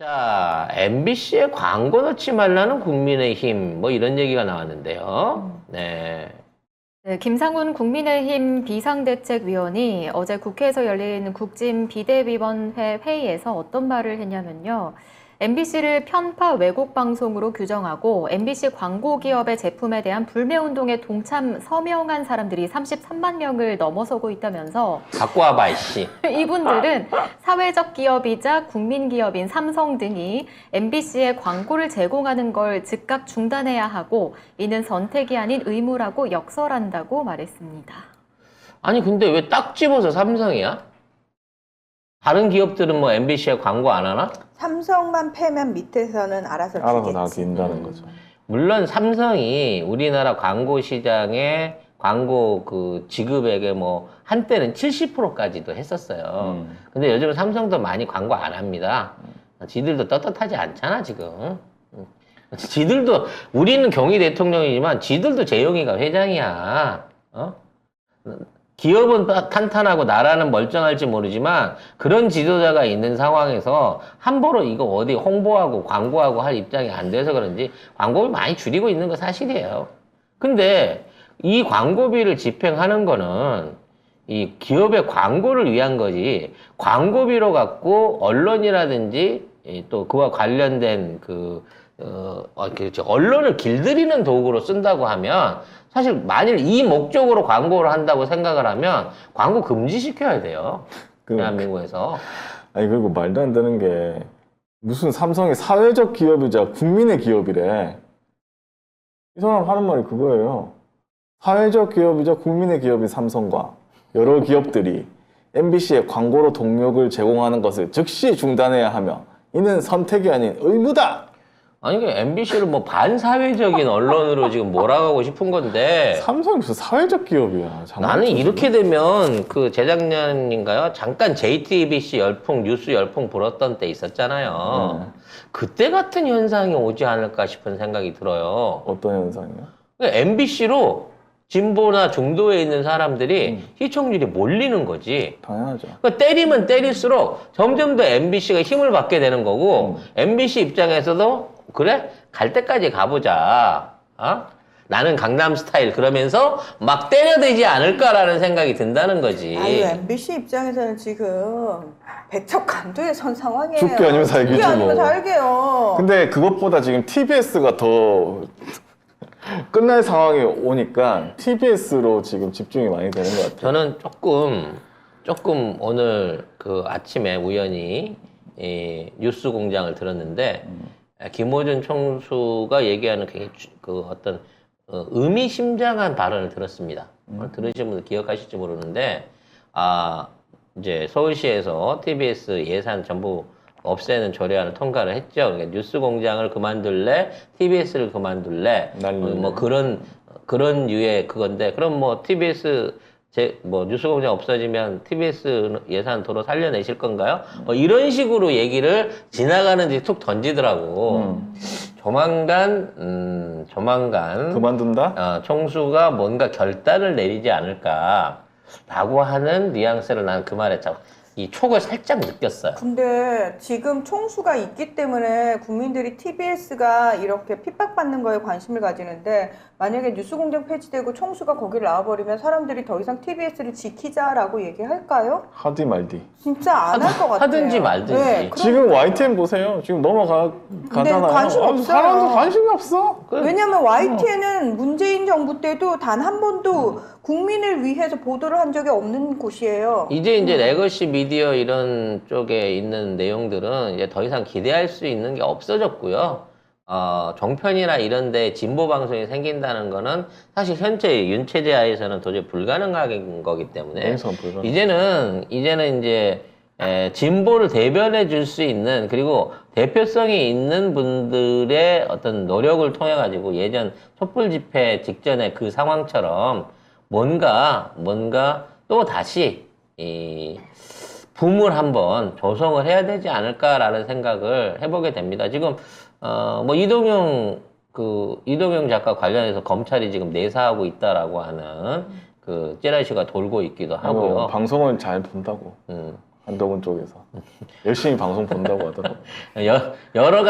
자, MBC에 광고 넣지 말라는 국민의힘 뭐 이런 얘기가 나왔는데요. 네. 네, 김상훈 국민의힘 비상대책위원이 어제 국회에서 열린 국진비대위원회 회의에서 어떤 말을 했냐면요. MBC를 편파 왜곡 방송으로 규정하고 MBC 광고 기업의 제품에 대한 불매운동에 동참 서명한 사람들이 33만 명을 넘어서고 있다면서 갖고 와봐, 이씨. 이분들은 사회적 기업이자 국민 기업인 삼성 등이 MBC에 광고를 제공하는 걸 즉각 중단해야 하고 이는 선택이 아닌 의무라고 역설한다고 말했습니다. 아니, 근데 왜 딱 집어서 삼성이야? 다른 기업들은 뭐 MBC에 광고 안 하나? 삼성만 패면 밑에서는 알아서 알아서 주겠지. 나긴다는 거죠. 물론 삼성이 우리나라 광고 시장에 광고 그 지급액의 뭐 한때는 70%까지도 했었어요. 근데 요즘은 삼성도 많이 광고 안 합니다. 지들도 떳떳하지 않잖아, 지금. 지들도, 우리는 경위 대통령이지만 지들도 재용이가 회장이야. 어? 기업은 탄탄하고 나라는 멀쩡할지 모르지만 그런 지도자가 있는 상황에서 함부로 이거 어디 홍보하고 광고하고 할 입장이 안 돼서 그런지 광고를 많이 줄이고 있는 거 사실이에요. 근데 이 광고비를 집행하는 거는 이 기업의 광고를 위한 거지, 광고비로 갖고 언론이라든지 또 그와 관련된 언론을 길들이는 도구로 쓴다고 하면, 사실 만일 이 목적으로 광고를 한다고 생각을 하면 광고 금지시켜야 돼요. 대한민국에서. 아니, 그리고 말도 안 되는 게 무슨 삼성이 사회적 기업이자 국민의 기업이래. 이 사람 하는 말이 그거예요. 사회적 기업이자 국민의 기업인 삼성과 여러 기업들이 MBC에 광고로 동력을 제공하는 것을 즉시 중단해야 하며 이는 선택이 아닌 의무다. 아니, MBC를 뭐 반사회적인 언론으로 지금 몰아가고 싶은 건데, 삼성이 무슨 사회적 기업이야. 나는 이렇게 되면 그 재작년인가요? 잠깐 JTBC 열풍, 뉴스 열풍 불었던 때 있었잖아요. 그때 같은 현상이 오지 않을까 싶은 생각이 들어요. 어떤 현상이요? MBC로 진보나 중도에 있는 사람들이 시청률이 몰리는 거지. 당연하죠. 그러니까 때리면 때릴수록 점점 더 MBC가 힘을 받게 되는 거고, MBC 입장에서도 그래? 갈 때까지 가보자. 어? 나는 강남 스타일 그러면서 막 때려대지 않을까라는 생각이 든다는 거지. 아유, MBC 입장에서는 지금 백척간두에 선 상황이에요. 죽기 아니면 살기지 죽기 아니면 뭐. 살게요. 근데 그것보다 지금 TBS가 더 끝날 상황이 오니까 TBS로 지금 집중이 많이 되는 것 같아요. 저는 조금 오늘 그 아침에 우연히 이 뉴스 공장을 들었는데, 김호준 총수가 얘기하는 굉장히 어떤 의미심장한 발언을 들었습니다. 들으신 분들 기억하실지 모르는데, 이제 서울시에서 TBS 예산 전부 없애는 조례안을 통과를 했죠. 그러니까 뉴스 공장을 그만둘래, TBS를 그만둘래, 뭐 그런 유의 그건데, 그럼 뭐 TBS 뉴스 공장 없어지면 TBS 예산 도로 살려내실 건가요? 이런 식으로 얘기를 지나가는지 툭 던지더라고. 조만간 그만둔다? 총수가 뭔가 결단을 내리지 않을까라고 하는 뉘앙스를 난 그 말에 이 촉을 살짝 느꼈어요. 근데 지금 총수가 있기 때문에 국민들이 TBS가 이렇게 핍박받는 거에 관심을 가지는데, 만약에 뉴스공장 폐지되고 총수가 거기를 나와버리면 사람들이 더 이상 TBS를 지키자라고 얘기할까요? 하디 말디. 진짜 안 할 것 같아요. 하든지 말든지. 네, 지금 YTN 보세요. 지금 넘어가잖아요. 관심 없어요. 사람도 관심이 없어. 왜냐면 YTN은 문재인 정부 때도 단 한 번도 국민을 위해서 보도를 한 적이 없는 곳이에요. 이제 레거시 미디어 이런 쪽에 있는 내용들은 이제 더 이상 기대할 수 있는 게 없어졌고요. 종편이나 이런 데 진보 방송이 생긴다는 거는 사실 현재 윤체제 하에서는 도저히 불가능한 거기 때문에, 이제는 이제 진보를 대변해 줄 수 있는, 그리고 대표성이 있는 분들의 어떤 노력을 통해 가지고 예전 촛불 집회 직전에 그 상황처럼 뭔가 또 다시 이 붐을 한번 조성을 해야 되지 않을까라는 생각을 해보게 됩니다. 지금 뭐 이동영 작가 관련해서 검찰이 지금 내사하고 있다라고 하는 그 찌라시가 돌고 있기도 하고요. 방송을 잘 본다고. 한덕훈 쪽에서 열심히 방송 본다고 하더라고요. 여러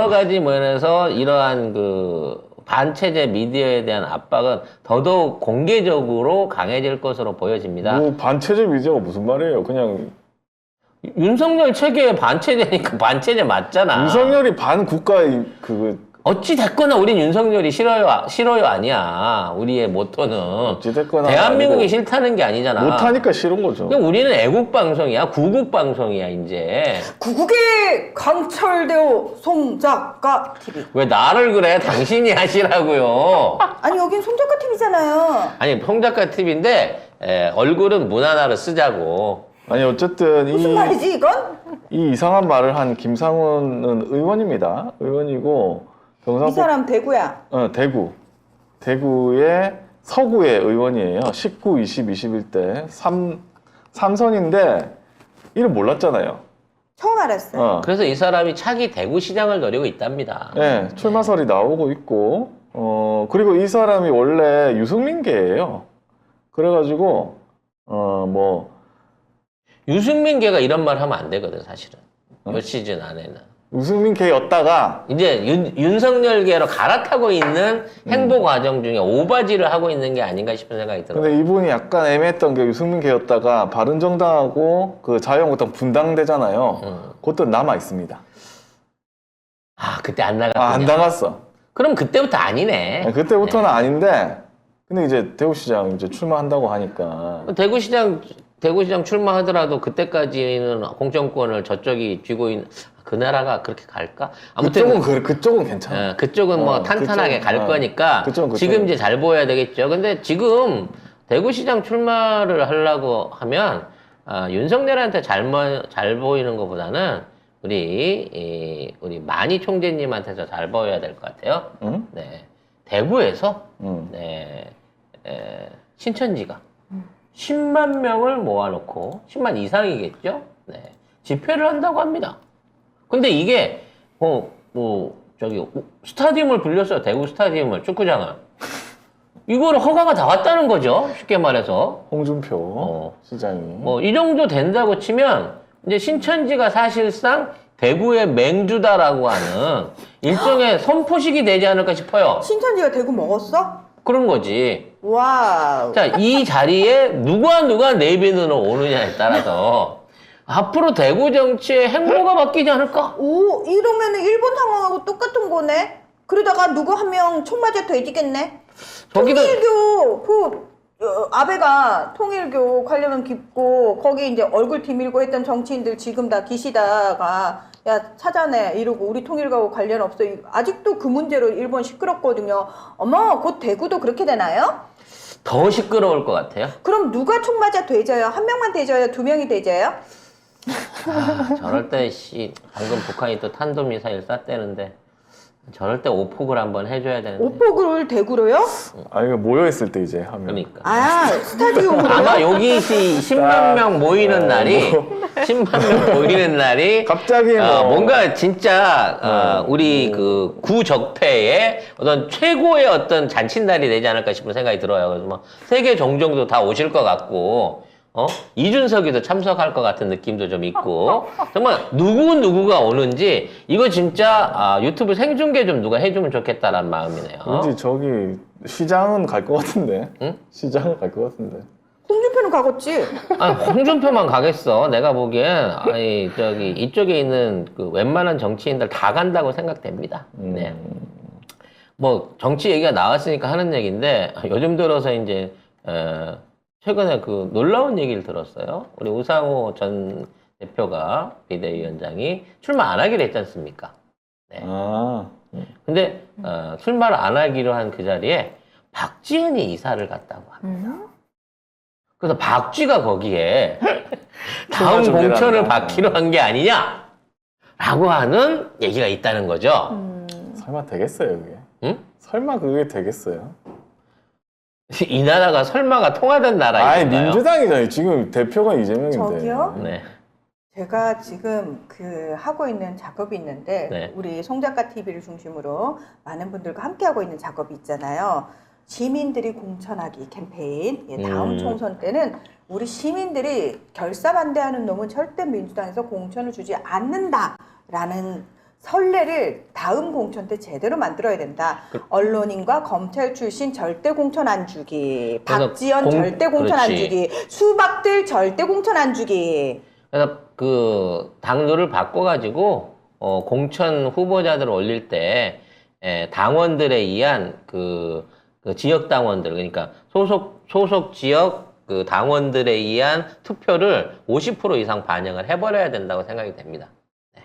가지 면에서 이러한 그 반체제 미디어에 대한 압박은 더더욱 공개적으로 강해질 것으로 보여집니다. 뭐 반체제 미디어가 무슨 말이에요? 그냥 윤석열 체계의 반체제니까 반체제 맞잖아. 윤석열이 반국가의 그 어찌 됐거나 우린 윤석열이 싫어요 아니야. 우리의 모토는 어찌됐거나 대한민국이 아니고 싫다는 게 아니잖아. 못하니까 싫은 거죠. 그냥 우리는 애국 방송이야, 구국 방송이야 이제. 구국의 강철대오 송작가 TV. 왜 나를 그래? 당신이 하시라고요. 아니 여긴 송작가 TV잖아요. 아니 홍작가 TV인데 얼굴은 문하나를 쓰자고. 아니 어쨌든 무슨 말이지 이건? 이 이상한 말을 한 김상훈은 의원입니다. 의원이고 이 경상북 사람 대구야. 대구의 서구의 의원이에요. 19, 20, 21대 3선인데 이름 몰랐잖아요. 처음 알았어요. 그래서 이 사람이 차기 대구시장을 노리고 있답니다. 네, 출마설이 나오고 있고 그리고 이 사람이 원래 유승민계예요. 그래가지고 유승민계가 이런 말 하면 안 되거든 사실은. 몇 시즌 안에는. 유승민계였다가 이제 윤석열계로 갈아타고 있는 행보 과정 중에 오바지를 하고 있는 게 아닌가 싶은 생각이 들어요. 근데 이분이 약간 애매했던 게 유승민계였다가 바른정당하고 그 자유한국당 분당되잖아요. 그것도 남아 있습니다. 아 그때 안 나갔군요. 안 나갔어. 그럼 그때부터 아니네. 그때부터는 아닌데 근데 이제 대구시장 이제 출마한다고 하니까 대구시장 출마하더라도 그때까지는 공천권을 저쪽이 쥐고 있는 그 나라가 그렇게 갈까? 아무튼 그쪽은 괜찮아. 그쪽은 뭐 탄탄하게 그쪽은, 갈 거니까 그쪽은. 지금 이제 잘 보여야 되겠죠. 근데 지금 대구시장 출마를 하려고 하면 윤석열한테 잘 보이는 것보다는 우리 만희 총재님한테서 잘 보여야 될 것 같아요. 응? 네, 대구에서 응. 신천지가 10만 명을 모아놓고 10만 이상이겠죠? 네, 집회를 한다고 합니다. 근데 이게 스타디움을 빌렸어요. 대구 스타디움을, 축구장을. 이거를 허가가 다 왔다는 거죠. 쉽게 말해서. 홍준표 시장이. 이 정도 된다고 치면 이제 신천지가 사실상 대구의 맹주다라고 하는 일종의 선포식이 되지 않을까 싶어요. 신천지가 대구 먹었어? 그런 거지. 와우. 자, 이 자리에 누가 내빈으로 오느냐에 따라서 앞으로 대구 정치의 행보가 바뀌지 않을까? 오, 이러면은 일본 상황하고 똑같은 거네. 그러다가 누구 한 명 총 맞아 돼지겠네. 저기도 통일교 아베가 통일교 관련은 깊고 거기 이제 얼굴 디밀고 했던 정치인들 지금 다 기시다가 야 찾아내 이러고 우리 통일교하고 관련 없어. 아직도 그 문제로 일본 시끄럽거든요. 어머 곧 대구도 그렇게 되나요? 더 시끄러울 것 같아요. 그럼 누가 총 맞아 돼져요? 한 명만 돼져요? 두 명이 돼져요? 저럴 때 방금 북한이 또 탄도미사일 쐈대는데 저럴 때 오폭을 한번 해줘야 되는데. 오폭을 대구로요? 이거 모여있을 때 이제 하면. 그러니까. 스타디움으로요? 아마 여기 10만 명 모이는 날이 10만 명 모이는 날이 갑자기 뭔가 진짜 우리 그 구적폐의 어떤 최고의 어떤 잔칫날이 되지 않을까 싶은 생각이 들어요. 그래서 뭐 세계 종정도 다 오실 것 같고 이준석이도 참석할 것 같은 느낌도 좀 있고 정말 누구가 오는지 이거 진짜 유튜브 생중계 좀 누가 해주면 좋겠다라는 마음이네요. 왠지 저기 시장은 갈 것 같은데. 응? 시장은 갈 것 같은데. 홍준표는 가겠지. 홍준표만 가겠어. 내가 보기엔 이쪽에 있는 그 웬만한 정치인들 다 간다고 생각됩니다. 네. 뭐 정치 얘기가 나왔으니까 하는 얘기인데 요즘 들어서 이제 최근에 그 놀라운 얘기를 들었어요. 우리 우상호 전 대표가 비대위원장이 출마 안 하기로 했지 않습니까? 네. 근데 출마를 안 하기로 한 그 자리에 박지원이 이사를 갔다고 합니다. 그래서 박쥐가 거기에 다음 공천을 받기로 한 게 아니냐라고 하는 얘기가 있다는 거죠. 설마 되겠어요, 그게? 응? 설마 그게 되겠어요? 이 나라가 설마가 통하던 나라인가요? 민주당이잖아요. 지금 대표가 이재명인데. 저기요? 네. 제가 지금 하고 있는 작업이 있는데 네. 우리 송작가 TV를 중심으로 많은 분들과 함께 하고 있는 작업이 있잖아요. 시민들이 공천하기 캠페인, 예, 다음 음. 총선 때는 우리 시민들이 결사반대하는 놈은 절대 민주당에서 공천을 주지 않는다라는 선례를 다음 공천 때 제대로 만들어야 된다. 언론인과 검찰 출신 절대 공천 안 주기, 그래서 박지원 절대 공천 안 그렇지. 주기, 수박들 절대 공천 안 주기. 그래서 그 당도를 바꿔가지고 공천 후보자들을 올릴 때 당원들에 의한 그 지역 당원들 그러니까 소속 지역 그 당원들에 의한 투표를 50% 이상 반영을 해버려야 된다고 생각이 됩니다. 네.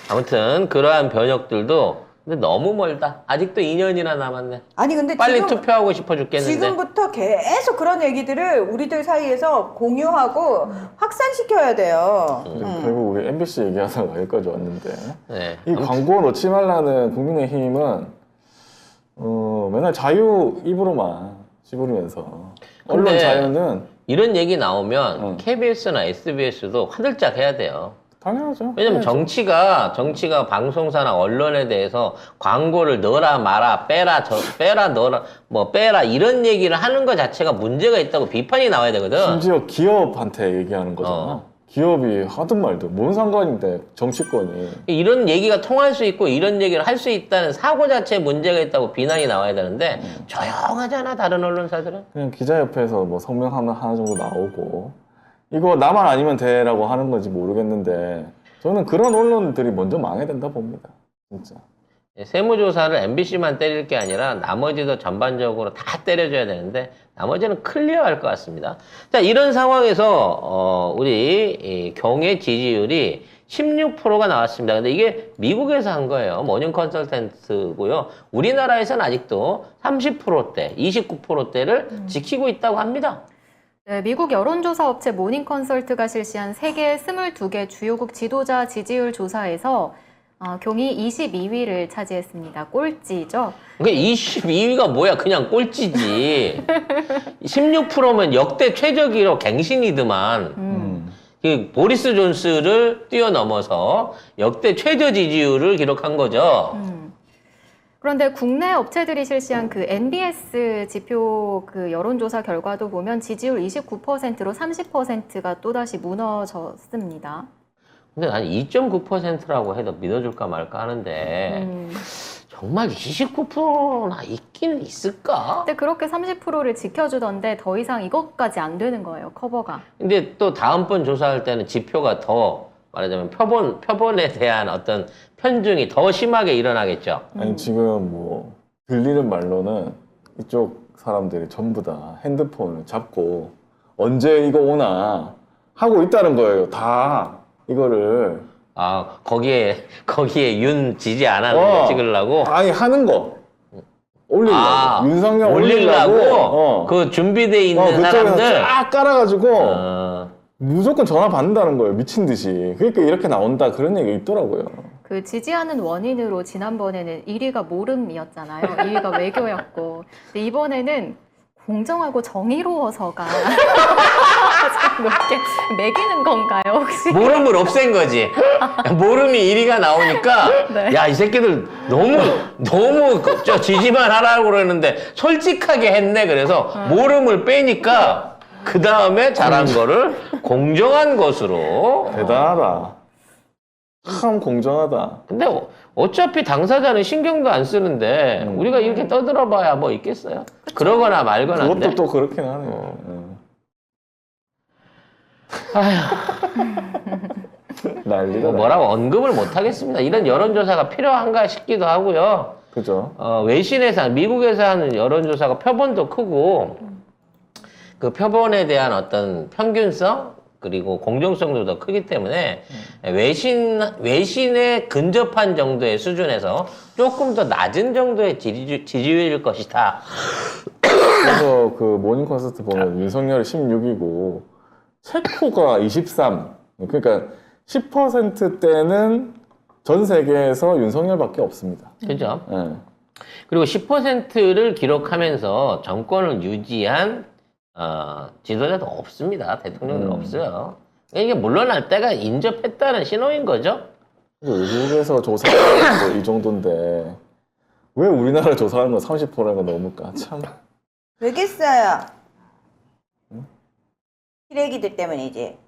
아무튼 그러한 변혁들도 근데 너무 멀다. 아직도 2년이나 남았네. 아니 근데 빨리 지금 투표하고 싶어 죽겠는데. 지금부터 계속 그런 얘기들을 우리들 사이에서 공유하고 확산시켜야 돼요. 근데 결국 우리 MBC 얘기하다가 여기까지 왔는데 네. 이 광고 넣지 말라는 국민의힘은 맨날 자유 입으로만 씹으면서 언론 근데 자유는 이런 얘기 나오면 응. KBS나 SBS도 화들짝 해야 돼요. 당연하죠. 왜냐면 해야죠. 정치가 방송사나 언론에 대해서 광고를 넣어라 마라 빼라 넣어라 뭐 빼라 이런 얘기를 하는 것 자체가 문제가 있다고 비판이 나와야 되거든. 심지어 기업한테 얘기하는 거잖아. 기업이 하든 말든 뭔 상관인데 정치권이 이런 얘기가 통할 수 있고 이런 얘기를 할 수 있다는 사고 자체에 문제가 있다고 비난이 나와야 되는데 조용하잖아 다른 언론사들은. 그냥 기자협회에서 뭐 성명 하나 정도 나오고 이거 나만 아니면 돼라고 하는 건지 모르겠는데 저는 그런 언론들이 먼저 망해야 된다 봅니다. 진짜. 세무조사를 MBC만 때릴 게 아니라 나머지도 전반적으로 다 때려줘야 되는데 나머지는 클리어할 것 같습니다. 자, 이런 상황에서 우리 이 경의 지지율이 16%가 나왔습니다. 근데 이게 미국에서 한 거예요. 모닝 컨설턴트고요. 우리나라에서는 아직도 30%대, 29%대를 지키고 있다고 합니다. 네, 미국 여론조사 업체 모닝 컨설트가 실시한 세계 22개 주요국 지도자 지지율 조사에서 경이 22위를 차지했습니다. 꼴찌죠. 그러니까 22위가 뭐야? 그냥 꼴찌지. 16%면 역대 최저 기록 갱신이더만. 그 보리스 존스를 뛰어넘어서 역대 최저 지지율을 기록한 거죠. 그런데 국내 업체들이 실시한 그 NBS 지표 그 여론조사 결과도 보면 지지율 29%로 30%가 또다시 무너졌습니다. 근데 난 2.9%라고 해도 믿어줄까 말까 하는데 정말 29%나 있긴 있을까? 근데 그렇게 30%를 지켜주던데 더 이상 이것까지 안 되는 거예요, 커버가. 근데 또 다음번 조사할 때는 지표가 더 말하자면 표본에 대한 어떤 편중이 더 심하게 일어나겠죠. 아니 지금 뭐 들리는 말로는 이쪽 사람들이 전부 다 핸드폰을 잡고 언제 이거 오나 하고 있다는 거예요. 다 이거를 거기에 윤 지지 안 하는 거 찍으려고? 아니 하는 거 올리려고 윤석열 올리려고? 올리려고 그 준비돼 있는 그쪽에서 사람들? 쫙 깔아가지고 무조건 전화 받는다는 거예요. 미친 듯이. 그러니까 이렇게 나온다 그런 얘기가 있더라고요. 그 지지하는 원인으로 지난번에는 1위가 모름이었잖아요. 2위가 외교였고. 근데 이번에는 공정하고 정의로워서가 이렇게 매기는 건가요, 혹시? 모름을 없앤 거지. 모름이 1위가 나오니까 네. 야, 이 새끼들 너무 지지만 하라고 그러는데 솔직하게 했네. 그래서 모름을 빼니까 그 다음에 잘한 거를 공정한 것으로. 대단하다. 참 공정하다. 근데 어차피 당사자는 신경도 안 쓰는데 우리가 이렇게 떠들어봐야 뭐 있겠어요? 그러거나 말거나. 그것도 또 그렇긴 하네요. 난리다. 뭐라고 언급을 못 하겠습니다. 이런 여론조사가 필요한가 싶기도 하고요. 그죠? 미국에서 하는 여론조사가 표본도 크고 그 표본에 대한 어떤 평균성 그리고 공정성도 더 크기 때문에 외신에 근접한 정도의 수준에서 조금 더 낮은 정도의 지지율일 것이다. 그래서 그 모닝 콘서트 보면 윤석열이 16이고 체코가 23. 그러니까 10%대는 전 세계에서 윤석열밖에 없습니다. 그죠? 네. 그리고 10%를 기록하면서 정권을 유지한 지도자도 없습니다. 대통령도 없어요. 이게 물러날 때가 인접했다는 신호인 거죠. 외국에서 조사하는 거 이 정도인데 왜 우리나라 조사하는 건 30%가 넘을까? 참. 왜겠어요? 쓰레기들 때문이지.